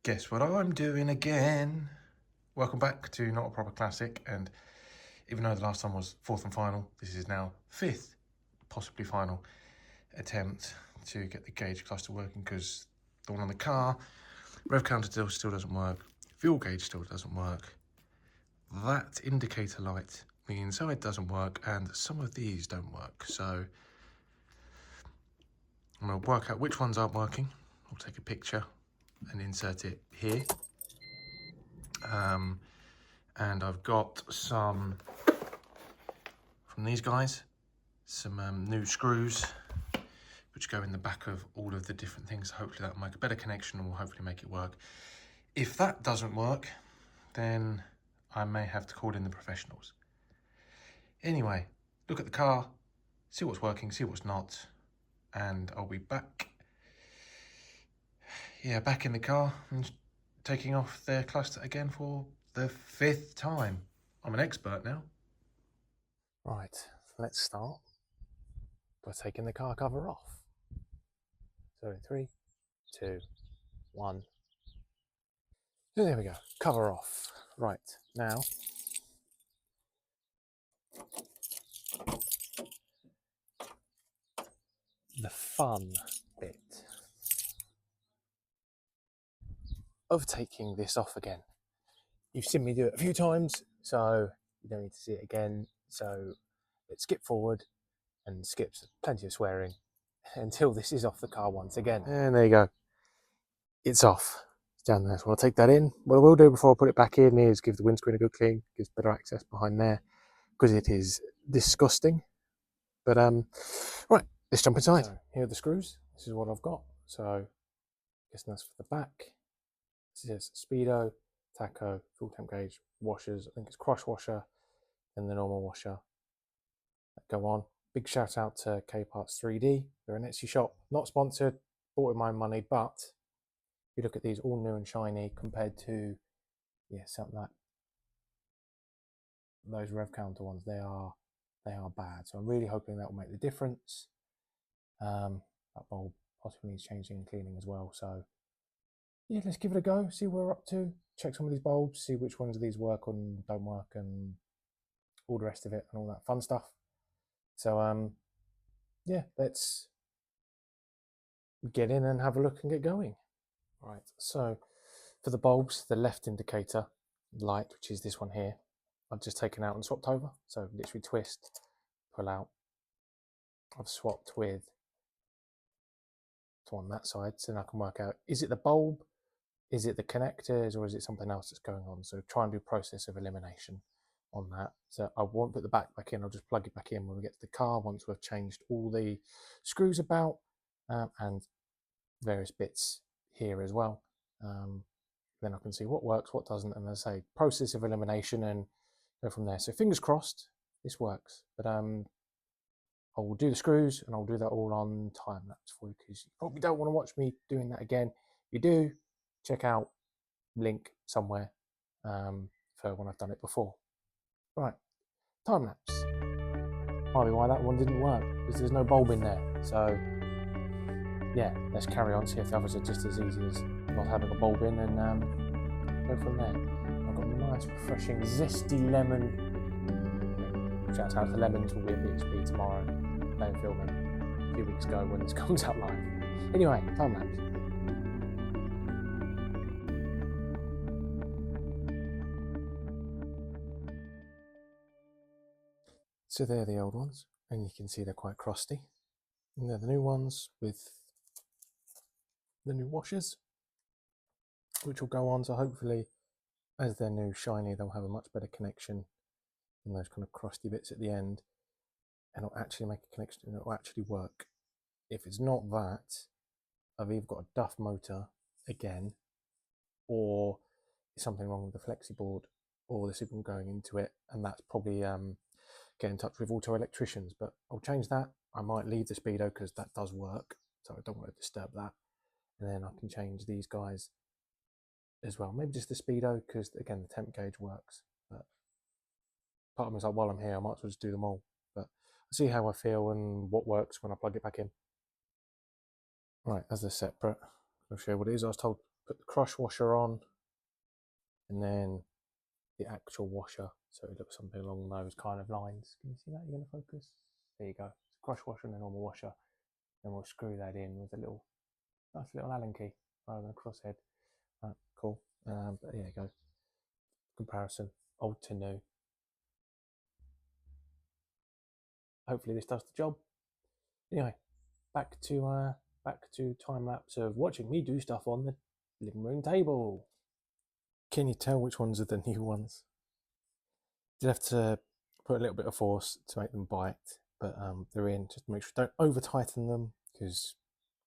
Guess what I'm doing again? Welcome back to Not a Proper Classic, and even though the last time was fourth and final, this is now fifth, possibly final attempt to get the gauge cluster working, because the one on the car, rev counter still doesn't work, fuel gauge still doesn't work, that indicator light on the inside doesn't work, and some of these don't work. So I'm going to work out which ones aren't working. I'll take a picture and insert it here. And I've got some from these guys, some new screws which go in the back of all of the different things. Hopefully that will make a better connection and will hopefully make it work. If that doesn't work, then I may have to call in the professionals. Anyway, look at the car, see what's working, see what's not, and I'll be back. Yeah, back in the car and taking off their cluster again for the fifth time. I'm an expert now. Right, let's start by taking the car cover off. So 3, 2, 1. So there we go, cover off. Right, now the fun bit of taking this off again. You've seen me do it a few times, so you don't need to see it again. So let's skip forward and skips plenty of swearing until this is off the car once again. And there you go. It's off. It's down there. So I'll take that in. What I will do before I put it back in is give the windscreen a good clean, gives better access behind there, because it is disgusting. But right, let's jump inside. So here are the screws. This is what I've got. So I guess that's for the back. This is speedo, tacho, full temp gauge, washers. I think it's crush washer and the normal washer that go on. Big shout out to K-Parts 3D. They're an Etsy shop, not sponsored, bought with my money, but if you look at these, all new and shiny compared to something like those rev counter ones, they are bad. So I'm really hoping that will make the difference. That bulb possibly needs changing and cleaning as well. So yeah, let's give it a go, see where we're up to, check some of these bulbs, see which ones of these work and don't work, and all the rest of it and all that fun stuff. So yeah, let's get in and have a look and get going. Right, so for the bulbs, the left indicator light, which is this one here, I've just taken out and swapped over. So literally twist, pull out. I've swapped with on that side, so then I can work out, is it the bulb, is it the connectors, or is it something else that's going on? So try and do process of elimination on that. So I won't put the back in, I'll just plug it back in when we get to the car once we've changed all the screws about and various bits here as well. Then I can see what works, what doesn't, and as I say, process of elimination and go from there. So fingers crossed this works, but I will do the screws and I'll do that all on time lapse for you, because you probably don't want to watch me doing that again. If you do, check out link somewhere for when I've done it before. Right, time lapse. Might be why that one didn't work, because there's no bulb in there. So yeah, let's carry on, see if the others are just as easy as not having a bulb in, and go from there. I've got a nice, refreshing, zesty lemon. Shout out to Lemons, will be at BXP tomorrow. They were filming a few weeks ago when this comes out live. Anyway, time lapse. So they're the old ones, and you can see they're quite crusty. And they're the new ones with the new washers, which will go on. So hopefully, as they're new, shiny, they'll have a much better connection than those kind of crusty bits at the end. And it'll actually make a connection and it'll actually work. If it's not that, I've either got a duff motor again, or something wrong with the flexi board, or the signal going into it, and that's probably get in touch with auto electricians. But I'll change that. I might leave the speedo because that does work, so I don't want to disturb that. And then I can change these guys as well. Maybe just the speedo, because again the temp gauge works. But part of me is like, while I'm here, I might as well just do them all. But I'll see how I feel and what works when I plug it back in. Right, as they're separate, I'll show you what it is. I was told put the crush washer on, and then the actual washer, so it looks something along those kind of lines. Can you see that? You're going to focus? There you go. Crush washer and a normal washer. Then we'll screw that in with a nice little Allen key rather than a crosshead. Cool. But there you go. Comparison, old to new. Hopefully this does the job. Anyway, back to time lapse of watching me do stuff on the living room table. Can you tell which ones are the new ones? Did have to put a little bit of force to make them bite, but they're in, just to make sure don't over tighten them because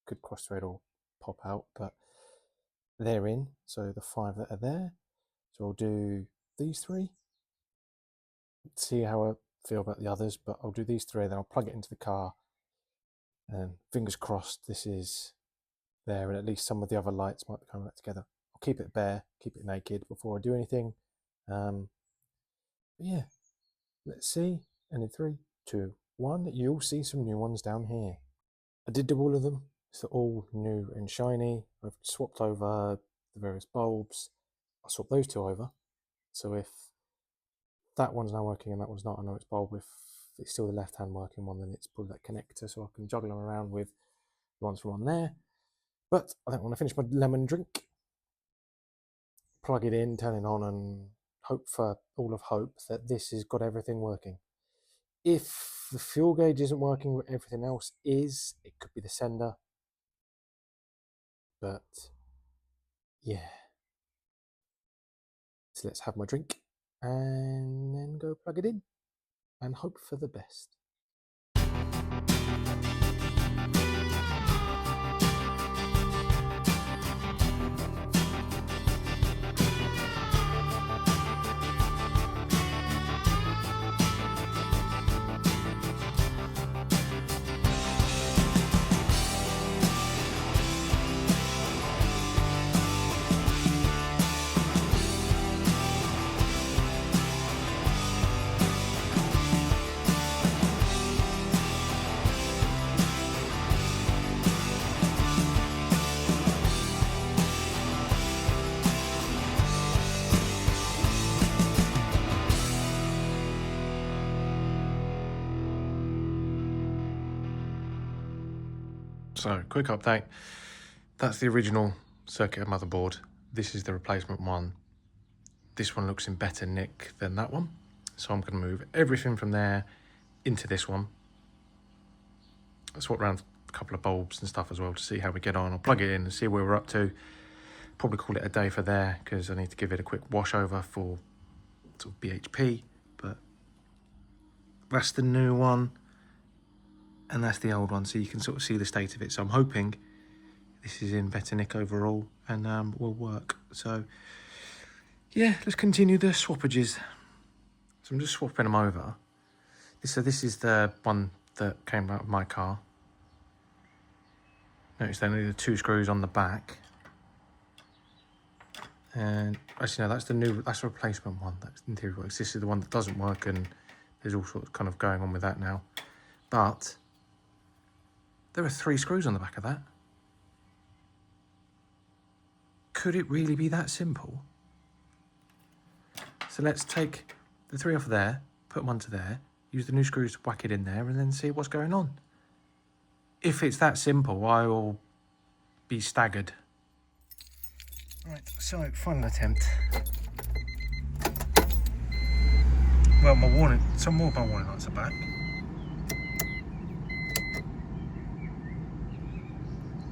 could cross thread or pop out, but they're in. So the 5 that are there. So I'll do these 3. See how I feel about the others, but I'll do these 3, then I'll plug it into the car, and fingers crossed this is there, and at least some of the other lights might be coming back together. I'll keep it bare, keep it naked before I do anything. But yeah, let's see. And in 3, 2, 1, you'll see some new ones down here. I did do all of them. It's all new and shiny. I've swapped over the various bulbs. I'll swap those 2 over. So if that one's now working and that one's not, I know it's bulb. If it's still the left-hand working one, then it's probably that connector, so I can juggle them around with the ones from on there. But I don't want to finish my lemon drink. Plug it in, turn it on, and hope for all of hope that this has got everything working. If the fuel gauge isn't working, but everything else is, it could be the sender. But yeah. So let's have my drink and then go plug it in and hope for the best. So, quick update. That's the original circuit motherboard. This is the replacement one. This one looks in better nick than that one. So I'm going to move everything from there into this one. I'll swap around a couple of bulbs and stuff as well to see how we get on. I'll plug it in and see where we're up to. Probably call it a day for there because I need to give it a quick wash over for sort of BHP. But that's the new one. And that's the old one, so you can sort of see the state of it. So I'm hoping this is in better nick overall and will work. So yeah, let's continue the swappages. So I'm just swapping them over. So this is the one that came out of my car. Notice only the 2 screws on the back. And actually no, that's the replacement one. That's the interior works. This is the one that doesn't work, and there's all sorts kind of going on with that now. But there are 3 screws on the back of that. Could it really be that simple? So let's take the 3 off there, put them onto there, use the new screws to whack it in there, and then see what's going on. If it's that simple, I will be staggered. Right, so final attempt. Well, some more of my warning lights are back.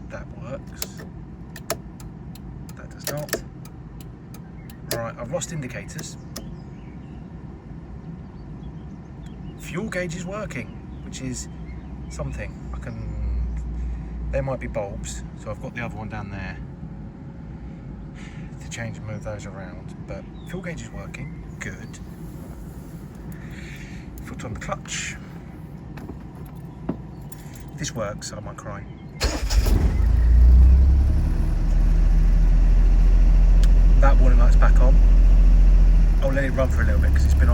That works. That does not. Right, I've lost indicators. Fuel gauge is working, which is something. There might be bulbs, so I've got the other one down there to change and move those around. But fuel gauge is working, good. Foot on the clutch. If this works, I might cry. That warning light's back on. I'll let it run for a little bit because it's been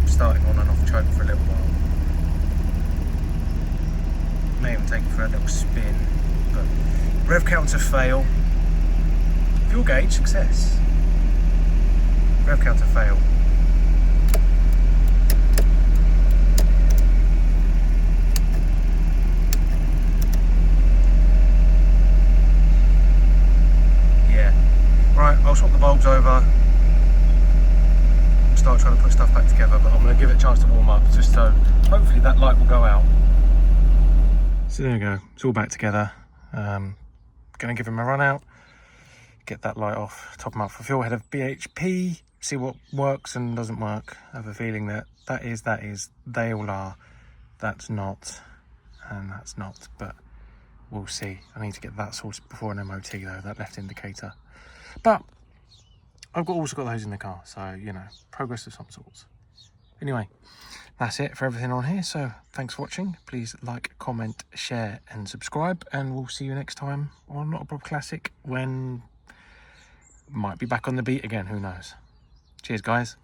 starting on and off choke for a little while. May even take it for a little spin, but rev counter fail. Fuel gauge success. Rev counter fail. Yeah. Right, I'll swap the bulbs over. Start trying to put stuff back together, but I'm going to give it a chance to warm up just so hopefully that light will go out. So there we go, it's all back together. Going to give him a run out, get that light off, top him up for fuel, head of BHP, see what works and doesn't work. I have a feeling that that is, they all are, that's not, and that's not, but we'll see. I need to get that sorted before an MOT though, that left indicator. But I've also got those in the car, so, you know, progress of some sorts. Anyway, that's it for everything on here, so thanks for watching. Please like, comment, share and subscribe, and we'll see you next time on Not a Prob Classic, when might be back on the beat again, who knows. Cheers guys.